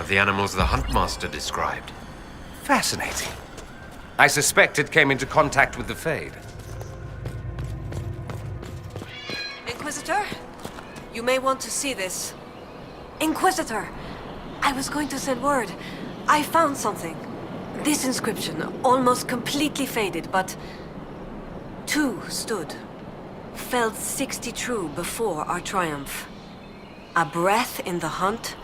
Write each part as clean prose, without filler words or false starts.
of the animals the Huntmaster described. Fascinating. I suspect it came into contact with the Fade. Inquisitor? You may want to see this. Inquisitor! I was going to send word. I found something. This inscription, almost completely faded, but... 2 stood. Felled 60 true before our triumph. A breath in the hunt,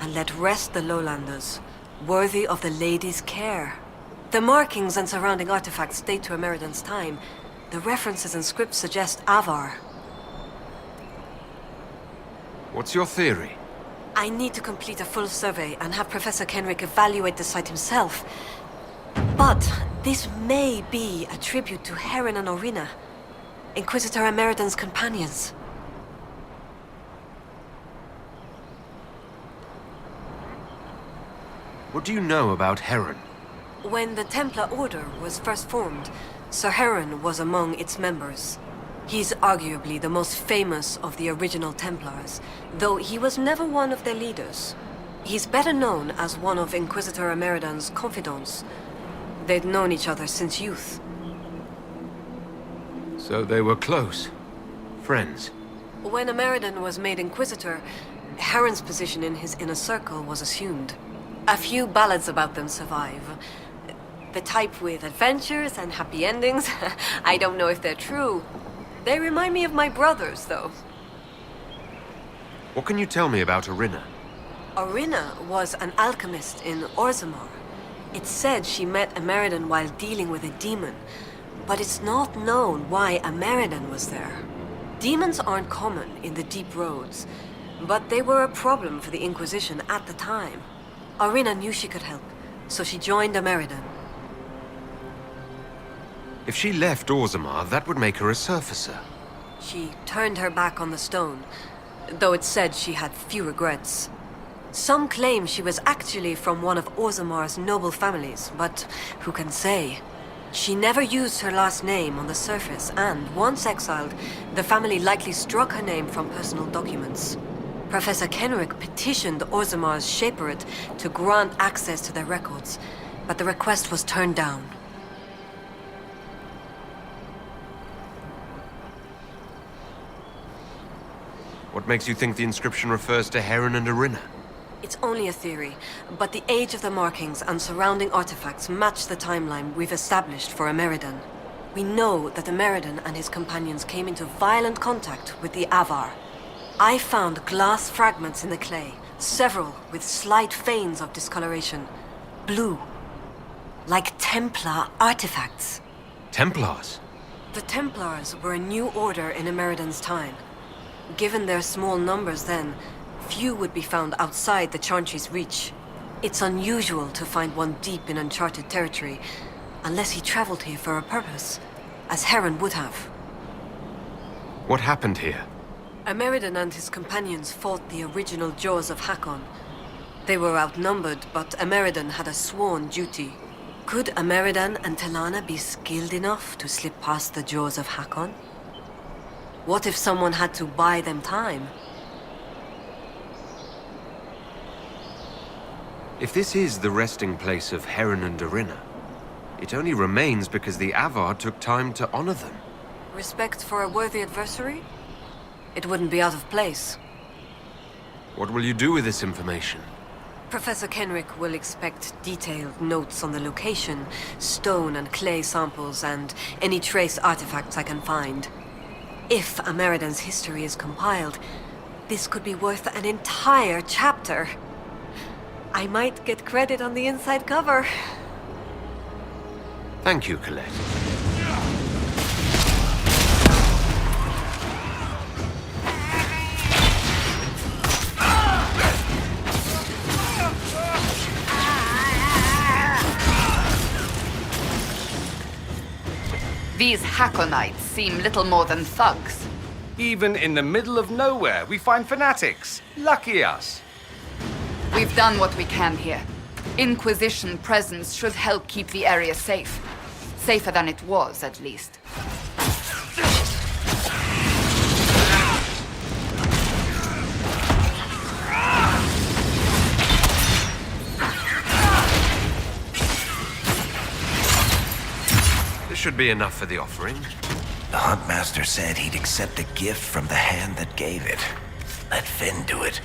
and let rest the lowlanders, worthy of the lady's care. The markings and surrounding artifacts date to Ameridan's time. The references and scripts suggest Avar. What's your theory? I need to complete a full survey and have Professor Kenrick evaluate the site himself. But this may be a tribute to Heron and Orina, Inquisitor Ameridan's companions. What do you know about Heron? When the Templar Order was first formed, Sir Heron was among its members. He's arguably the most famous of the original Templars, though he was never one of their leaders. He's better known as one of Inquisitor Ameridan's confidants. They'd known each other since youth. So they were close. Friends. When Ameridan was made Inquisitor, Heron's position in his inner circle was assumed. A few ballads about them survive. The type with adventures and happy endings. I don't know if they're true. They remind me of my brothers, though. What can you tell me about Orina? Orina was an alchemist in Orzammar. It's said she met Ameridan while dealing with a demon, but it's not known why Ameridan was there. Demons aren't common in the deep roads, but they were a problem for the Inquisition at the time. Orina knew she could help, so she joined Ameridan. If she left Orzammar, that would make her a surfacer. She turned her back on the stone, though it's said she had few regrets. Some claim she was actually from one of Orzammar's noble families, but who can say? She never used her last name on the surface, and once exiled, the family likely struck her name from personal documents. Professor Kenrick petitioned Orzammar's Shaperate to grant access to their records, but the request was turned down. What makes you think the inscription refers to Heron and Orina? It's only a theory, but the age of the markings and surrounding artifacts match the timeline we've established for Ameridan. We know that Ameridan and his companions came into violent contact with the Avar. I found glass fragments in the clay, several with slight veins of discoloration. Blue. Like Templar artifacts. Templars? The Templars were a new order in Ameridan's time. Given their small numbers then, few would be found outside the Chauncey's reach. It's unusual to find one deep in uncharted territory, unless he traveled here for a purpose, as Heron would have. What happened here? Ameridan and his companions fought the original Jaws of Hakkon. They were outnumbered, but Ameridan had a sworn duty. Could Ameridan and Talana be skilled enough to slip past the Jaws of Hakkon? What if someone had to buy them time? If this is the resting place of Heron and Orina, it only remains because the Avar took time to honor them. Respect for a worthy adversary? It wouldn't be out of place. What will you do with this information? Professor Kenrick will expect detailed notes on the location, stone and clay samples, and any trace artifacts I can find. If Ameridan's history is compiled, this could be worth an entire chapter. I might get credit on the inside cover. Thank you, Colette. These Hakkonites seem little more than thugs. Even in the middle of nowhere, we find fanatics. Lucky us. We've done what we can here. Inquisition presence should help keep the area safe. Safer than it was, at least. should be enough for the offering. The Huntmaster said he'd accept a gift from the hand that gave it. Let Finn do it.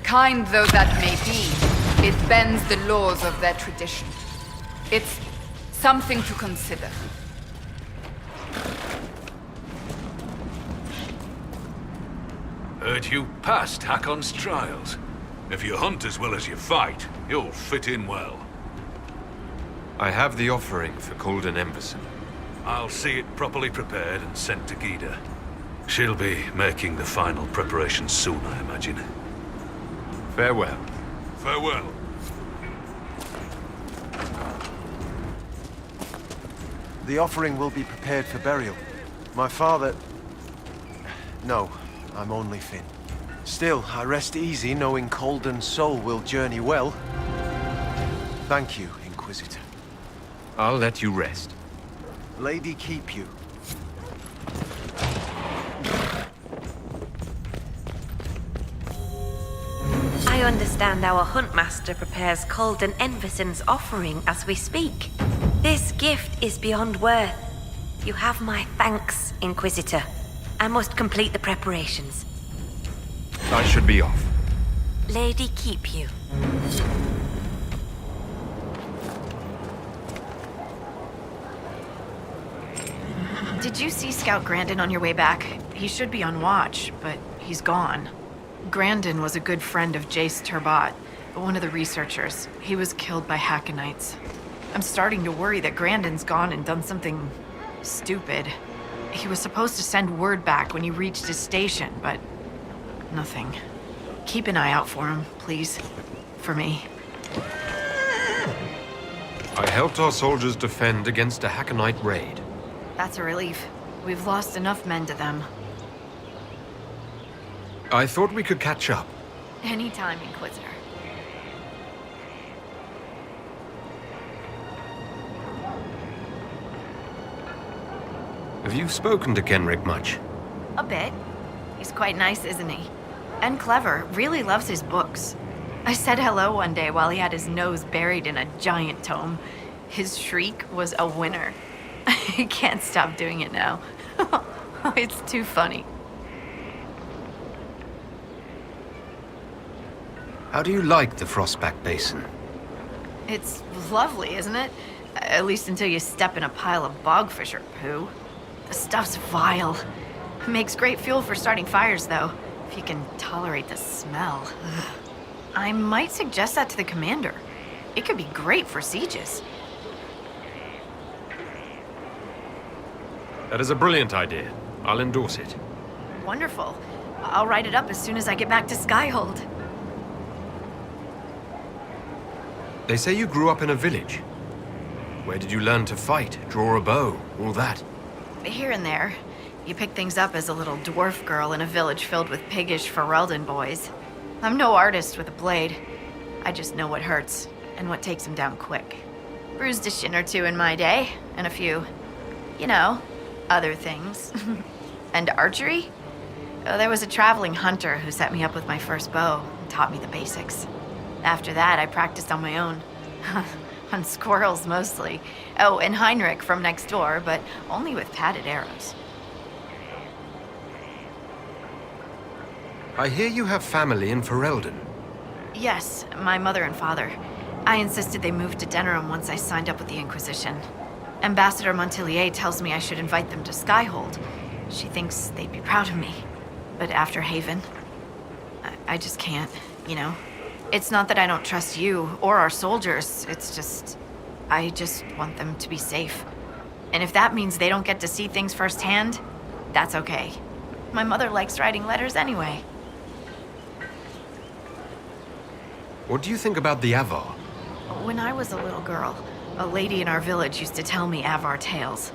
Kind though that may be, it bends the laws of their tradition. It's something to consider. Heard you passed Hakkon's trials. If you hunt as well as you fight, you'll fit in well. I have the offering for Colden Emberson. I'll see it properly prepared and sent to Gyda. She'll be making the final preparations soon, I imagine. Farewell. Farewell. The offering will be prepared for burial. My father... No, I'm only Finn. Still, I rest easy knowing Colden's soul will journey well. Thank you, Inquisitor. I'll let you rest. Lady keep you. I understand our Huntmaster prepares Colden Enverson's offering as we speak. This gift is beyond worth. You have my thanks, Inquisitor. I must complete the preparations. I should be off. Lady keep you. Did you see Scout Grandin on your way back? He should be on watch, but he's gone. Grandon was a good friend of Jace Turbat, one of the researchers. He was killed by Hakkonites. I'm starting to worry that Grandon's gone and done something stupid. He was supposed to send word back when he reached his station, but nothing. Keep an eye out for him, please. For me. I helped our soldiers defend against a Hakkonite raid. That's a relief. We've lost enough men to them. I thought we could catch up. Anytime, Inquisitor. Have you spoken to Kenrick much? A bit. He's quite nice, isn't he? And clever. Really loves his books. I said hello one day while he had his nose buried in a giant tome. His shriek was a winner. I can't stop doing it now. It's too funny. How do you like the Frostback Basin? It's lovely, isn't it? At least until you step in a pile of bogfisher poo. The stuff's vile. Makes great fuel for starting fires, though, if you can tolerate the smell. Ugh. I might suggest that to the commander. It could be great for sieges. That is a brilliant idea. I'll endorse it. Wonderful. I'll write it up as soon as I get back to Skyhold. They say you grew up in a village. Where did you learn to fight, draw a bow, all that? Here and there. You pick things up as a little dwarf girl in a village filled with piggish Ferelden boys. I'm no artist with a blade. I just know what hurts, and what takes them down quick. Bruised a shin or two in my day, and a few, you know, other things. And archery? Oh, there was a traveling hunter who set me up with my first bow and taught me the basics. After that, I practiced on my own. On squirrels, mostly. Oh, and Heinrich from next door, but only with padded arrows. I hear you have family in Ferelden. Yes, my mother and father. I insisted they moved to Denerim once I signed up with the Inquisition. Ambassador Montilier tells me I should invite them to Skyhold. She thinks they'd be proud of me. But after Haven, I just can't, you know? It's not that I don't trust you or our soldiers. It's just, I just want them to be safe. And if that means they don't get to see things firsthand, that's okay. My mother likes writing letters anyway. What do you think about the Avar? When I was a little girl, a lady in our village used to tell me Avar tales.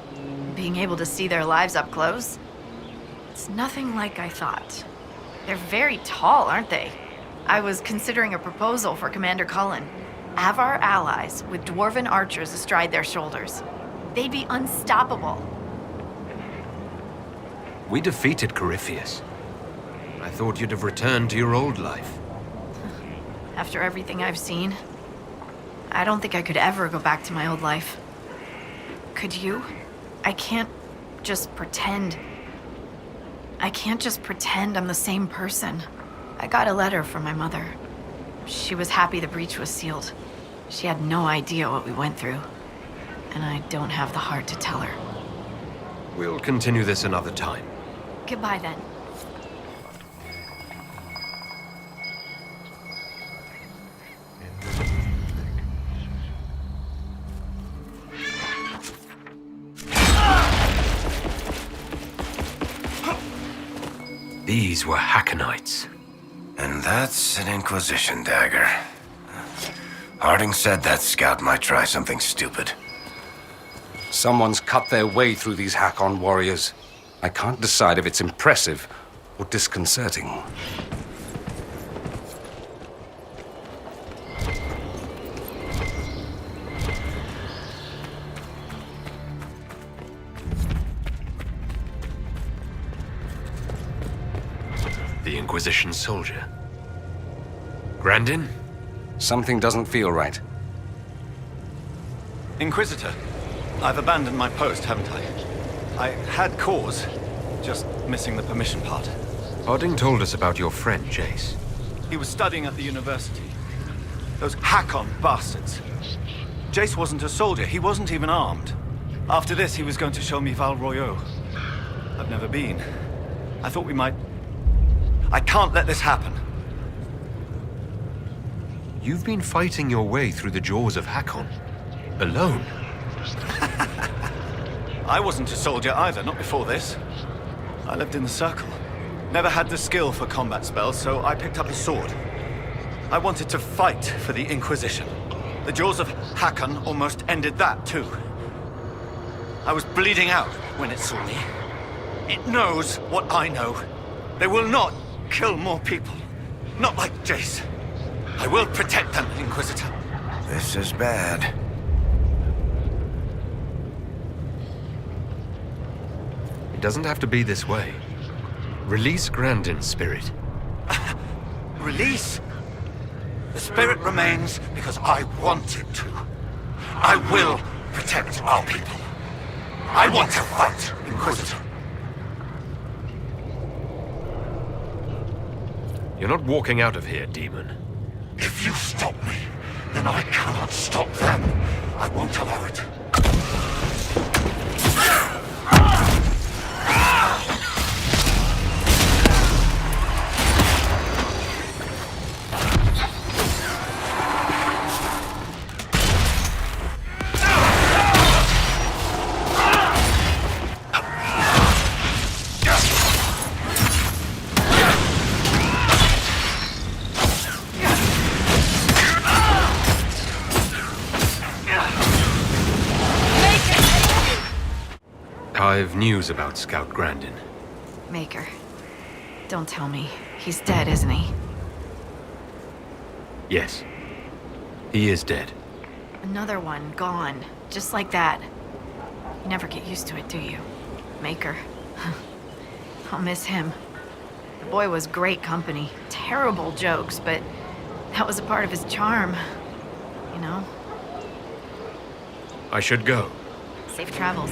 Being able to see their lives up close, it's nothing like I thought. They're very tall, aren't they? I was considering a proposal for Commander Cullen. Avar allies with dwarven archers astride their shoulders. They'd be unstoppable. We defeated Corypheus. I thought you'd have returned to your old life. After everything I've seen, I don't think I could ever go back to my old life. Could you? I can't just pretend. I can't just pretend I'm the same person. I got a letter from my mother. She was happy the breach was sealed. She had no idea what we went through. And I don't have the heart to tell her. We'll continue this another time. Goodbye then. These were Hakkonites. And that's an Inquisition dagger. Harding said that scout might try something stupid. Someone's cut their way through these Hakkon warriors. I can't decide if it's impressive or disconcerting. The Inquisition soldier. Grandin? Something doesn't feel right. Inquisitor, I've abandoned my post, haven't I? I had cause, just missing the permission part. Harding told us about your friend, Jace. He was studying at the university. Those Hakkon bastards. Jace wasn't a soldier, he wasn't even armed. After this, he was going to show me Val Royeaux. I've never been. I thought we might... I can't let this happen. You've been fighting your way through the jaws of Hakkon. Alone. I wasn't a soldier either, not before this. I lived in the Circle. Never had the skill for combat spells, so I picked up a sword. I wanted to fight for the Inquisition. The jaws of Hakkon almost ended that, too. I was bleeding out when it saw me. It knows what I know. They will not kill more people. Not like Jace. I will protect them, Inquisitor. This is bad. It doesn't have to be this way. Release Grandin's spirit. Release? The spirit remains because I want it to. I will protect our people. I want to fight, Inquisitor. You're not walking out of here, demon. If you stop me, then I cannot stop them. I won't allow it. I've news about Scout Grandin. Maker. Don't tell me. He's dead, isn't he? Yes. He is dead. Another one, gone. Just like that. You never get used to it, do you? Maker. I'll miss him. The boy was great company. Terrible jokes, but that was a part of his charm. You know? I should go. Safe travels.